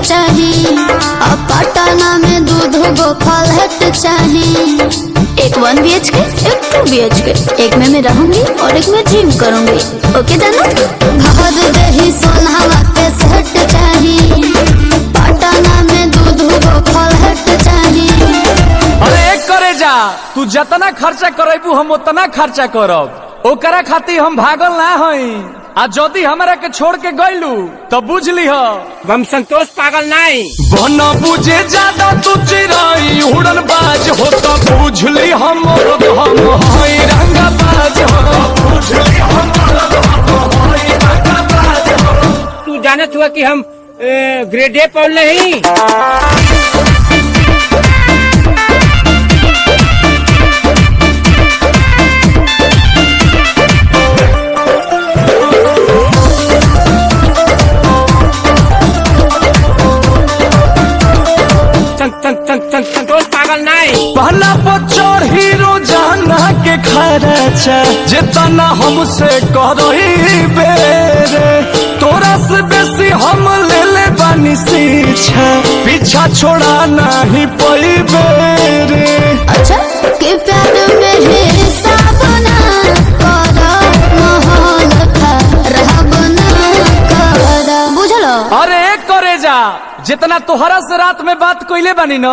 चाहिए, अब पटना में दूध गो फ्लैट चाहिए। एक 1 BHK, एक 2 BHK, एक में मैं रहूंगी और एक में जिम करूंगी। ओके जाना? घर दही सोना के सेट चाहिए, पटना में दूध गो फ्लैट चाहिए। अरे एक करे जा, तू जितना खर्चा करेबू हम उतना खर्चा करब। ओकरा खातिर हम भागल ना हई। आ जदि हमरा के छोड़ के गइलू तो बुझ लीह हम संतोष पागल नहीं। बना बुझे ज्यादा तू चिराई उड़न बाज हो तो बुझ ली हम हई रंगा बाज हो। बुझ ली हम हई रंगा बाज हो। तू जानत हुआ कि हम ग्रेड ए पढ़ नहीं। संतोष पागल नहीं। पहला बच्चोर हीरो जाना के खर्चा जितना हमसे करही बेरे, तोरा से बेसी हम ले ले बानी सीछा, पीछा छोड़ा नहीं पई बेरे। अच्छा के प्यार में हिसाब ना करो, माहौल का रहब ना करो, बुझलो? अरे एक करे जा, जितना तोहरा से रात में बात कइले बानी न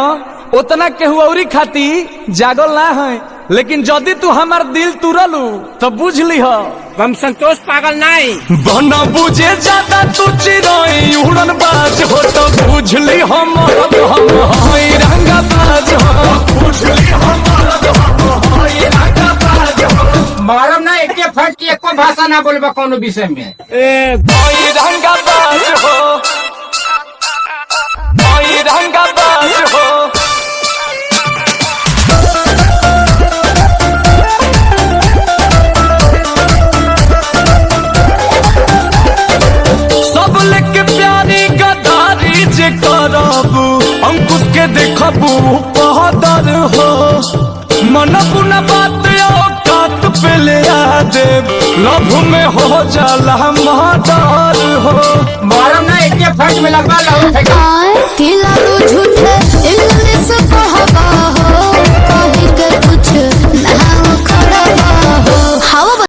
उतना केहू औरी खाती जागल ना है। लेकिन जदि तू हमार दिल तुरलू तो बुझ लीह हम संतोष पागल नहीं। बना बुझे ज्यादा तू चिराई उड़न बाज हो तो बुझ ली हम हई रंगा बाज हो। बुझ ली हम हई रंगा बाज हो। मारम ना एक फट की एको भाषा ना बोलबा कोनो विषय में। हई रंगा बाज हो, हई रंगा बाज हो। सब लेके प्यारी गदारी जे करबू, अंकुश के देखबू पहदर हो। मन पुना बात औकात पे ले आ देव, लभ में हो जाला मर्डर हो। मारम ना एक फट में लगवा लो। आए कि लालू झूठे इंग्लिश पढ़बा